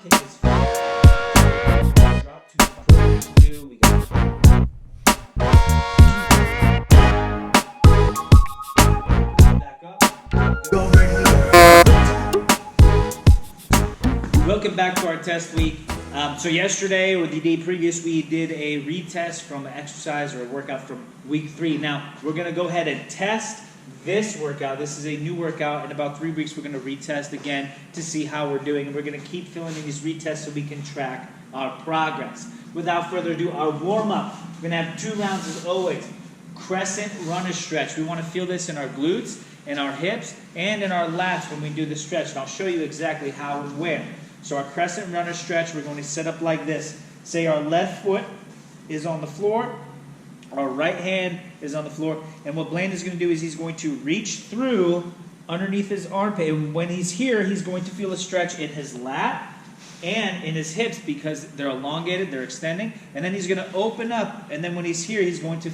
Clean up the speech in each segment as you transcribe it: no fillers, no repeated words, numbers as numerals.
kick is drop to control two. We got back up. Welcome back to our test week. So yesterday or the day previous, we did a retest from an exercise or a workout from week 3. Now we're going to go ahead and test this workout. This is a new workout. In about 3 weeks, we're going to retest again to see how we're doing. And we're going to keep filling in these retests so we can track our progress. Without further ado, our warm-up. We're going to have 2 rounds as always. Crescent runner stretch. We want to feel this in our glutes, in our hips, and in our lats when we do the stretch. And I'll show you exactly how and where. So our crescent runner stretch, we're going to set up like this. Say our left foot is on the floor. Our right hand is on the floor. And what Blaine is going to do is he's going to reach through underneath his armpit. And when he's here, he's going to feel a stretch in his lat and in his hips because they're elongated, they're extending. And then he's going to open up. And then when he's here, he's going to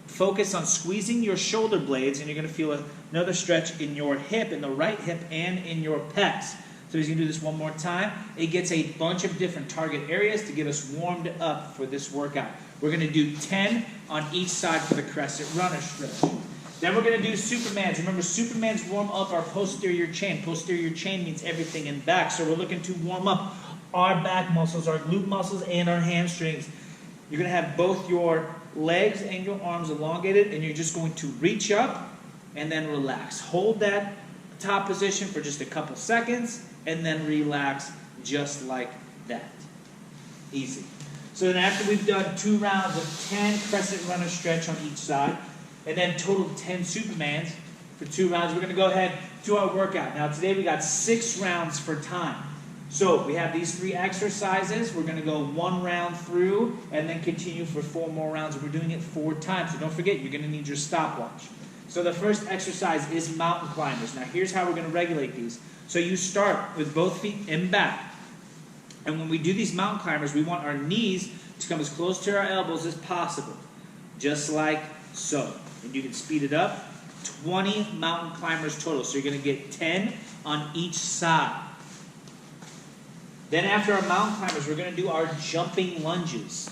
focus on squeezing your shoulder blades. And you're going to feel another stretch in your hip, in the right hip, and in your pecs. So he's going to do this one more time. It gets a bunch of different target areas to get us warmed up for this workout. We're going to do 10 on each side for the crescent runner stretch. Then we're going to do Supermans. Remember, Supermans warm up our posterior chain. Posterior chain means everything in back. So we're looking to warm up our back muscles, our glute muscles, and our hamstrings. You're going to have both your legs and your arms elongated, and you're just going to reach up and then relax. Hold that top position for just a couple seconds, and then relax just like that. Easy. So then after we've done 2 rounds of 10 crescent runner stretch on each side, and then total 10 Supermans for 2 rounds, we're going to go ahead to our workout. Now today we got 6 rounds for time. So we have these 3 exercises. We're going to go 1 round through and then continue for 4 more rounds. We're doing it 4 times. So don't forget, you're going to need your stopwatch. So the first exercise is mountain climbers. Now here's how we're going to regulate these. So you start with both feet in back. And when we do these mountain climbers, we want our knees to come as close to our elbows as possible. Just like so. And you can speed it up. 20 mountain climbers total. So you're going to get 10 on each side. Then after our mountain climbers, we're going to do our jumping lunges.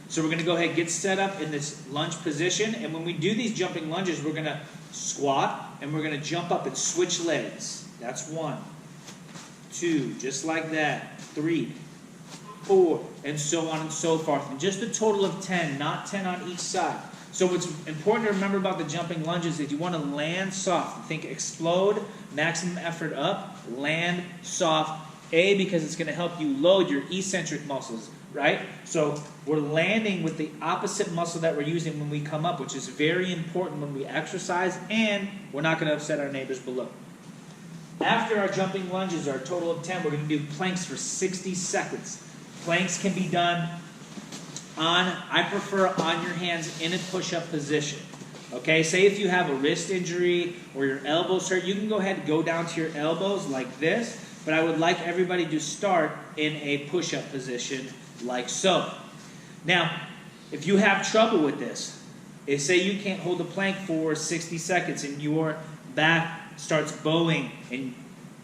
So we're going to go ahead and get set up in this lunge position. And when we do these jumping lunges, we're going to squat and we're going to jump up and switch legs. That's 1, 2, just like that, 3, 4, and so on and so forth. And just a total of 10, not 10 on each side. So what's important to remember about the jumping lunges is you want to land soft. Think explode, maximum effort up, land soft. A, because it's going to help you load your eccentric muscles, right? So we're landing with the opposite muscle that we're using when we come up, which is very important when we exercise, and we're not going to upset our neighbors below. After our jumping lunges, our total of 10, we're going to do planks for 60 seconds. Planks can be done I prefer on your hands in a push-up position. Okay, say if you have a wrist injury or your elbows hurt, you can go ahead and go down to your elbows like this, but I would like everybody to start in a push-up position like so. Now, if you have trouble with this, say you can't hold the plank for 60 seconds and your back starts bowing and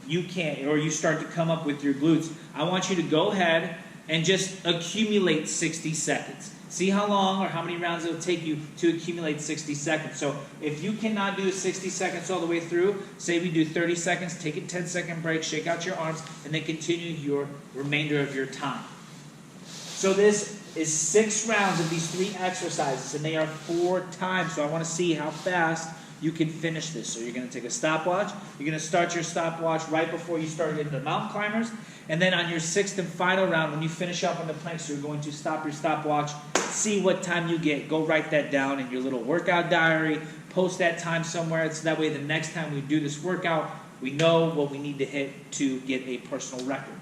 you can't, or you start to come up with your glutes, I want you to go ahead and just accumulate 60 seconds. See how long or how many rounds it will take you to accumulate 60 seconds. So if you cannot do 60 seconds all the way through, say we do 30 seconds, take a 10-second break, shake out your arms, and then continue your remainder of your time. So this is 6 rounds of these 3 exercises, and they are 4 times. So I want to see how fast you can finish this. So you're going to take a stopwatch. You're going to start your stopwatch right before you start into the mountain climbers. And then on your 6th and final round, when you finish up on the planks, you're going to stop your stopwatch, see what time you get. Go write that down in your little workout diary. Post that time somewhere. So that way the next time we do this workout, we know what we need to hit to get a personal record.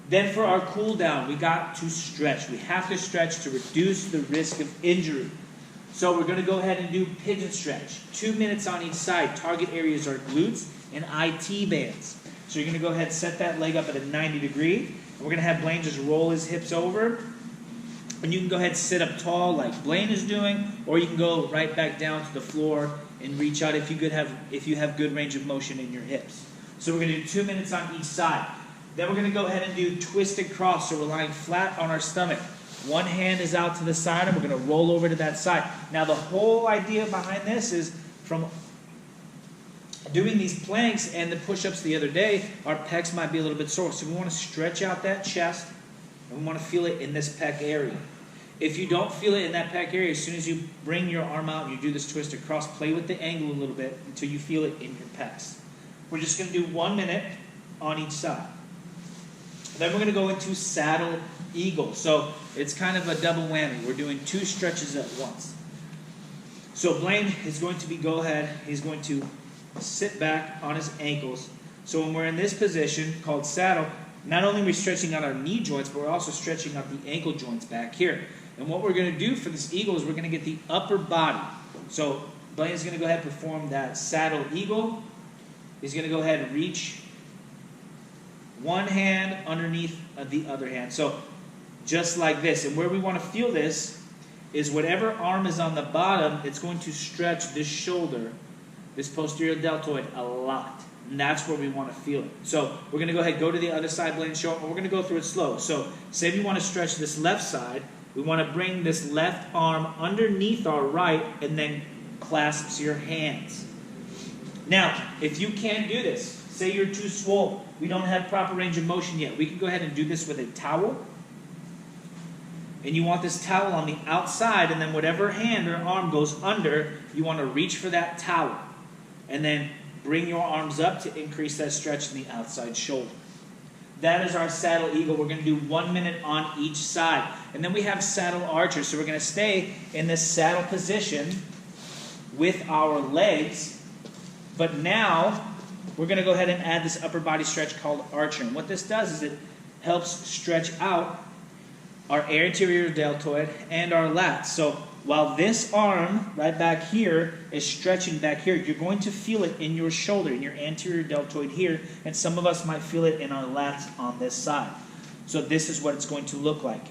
Then for our cool down, we got to stretch. We have to stretch to reduce the risk of injury. So we're going to go ahead and do pigeon stretch. 2 minutes on each side. Target areas are glutes and IT bands. So you're going to go ahead and set that leg up at a 90 degree. And we're going to have Blaine just roll his hips over. And you can go ahead and sit up tall like Blaine is doing, or you can go right back down to the floor and reach out if you have good range of motion in your hips. So we're going to do 2 minutes on each side. Then we're going to go ahead and do twisted cross. So we're lying flat on our stomach. One hand is out to the side, and we're going to roll over to that side. Now, the whole idea behind this is from doing these planks and the push-ups the other day, our pecs might be a little bit sore. So we want to stretch out that chest, and we want to feel it in this pec area. If you don't feel it in that pec area, as soon as you bring your arm out and you do this twisted cross, play with the angle a little bit until you feel it in your pecs. We're just going to do 1 minute on each side. Then we're going to go into saddle eagle. So it's kind of a double whammy. We're doing 2 stretches at once. So Blaine is going to he's going to sit back on his ankles. So when we're in this position called saddle, not only are we stretching out our knee joints, but we're also stretching out the ankle joints back here. And what we're going to do for this eagle is we're going to get the upper body. So Blaine is going to go ahead and perform that saddle eagle. He's going to go ahead and reach one hand underneath the other hand. So just like this. And where we want to feel this is whatever arm is on the bottom, it's going to stretch this shoulder, this posterior deltoid, a lot. And that's where we want to feel it. So we're going to go ahead and go to the other side, Blaine, show it, and we're going to go through it slow. So say we want to stretch this left side, we want to bring this left arm underneath our right and then clasps your hands. Now, if you can't do this, say you're too swollen, we don't have proper range of motion yet, we can go ahead and do this with a towel. And you want this towel on the outside, and then whatever hand or arm goes under, you want to reach for that towel. And then bring your arms up to increase that stretch in the outside shoulder. That is our saddle eagle. We're going to do 1 minute on each side. And then we have saddle archer. So we're going to stay in this saddle position with our legs. But now we're going to go ahead and add this upper body stretch called archer. And what this does is it helps stretch out our anterior deltoid and our lats. So while this arm right back here is stretching back here, you're going to feel it in your shoulder, in your anterior deltoid here, and some of us might feel it in our lats on this side. So this is what it's going to look like.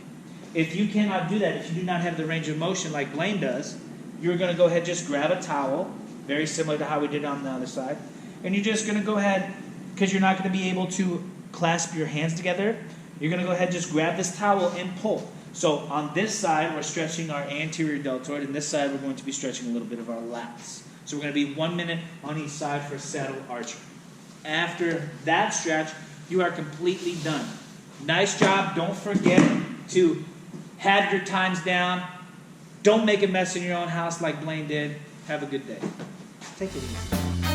If you cannot do that, if you do not have the range of motion like Blaine does, you're going to go ahead, just grab a towel, very similar to how we did on the other side, and you're just going to go ahead, because you're not going to be able to clasp your hands together, you're going to go ahead and just grab this towel and pull. So on this side, we're stretching our anterior deltoid, and this side, we're going to be stretching a little bit of our lats. So we're going to be 1 minute on each side for saddle archer. After that stretch, you are completely done. Nice job. Don't forget to have your times down. Don't make a mess in your own house like Blaine did. Have a good day. Take it easy.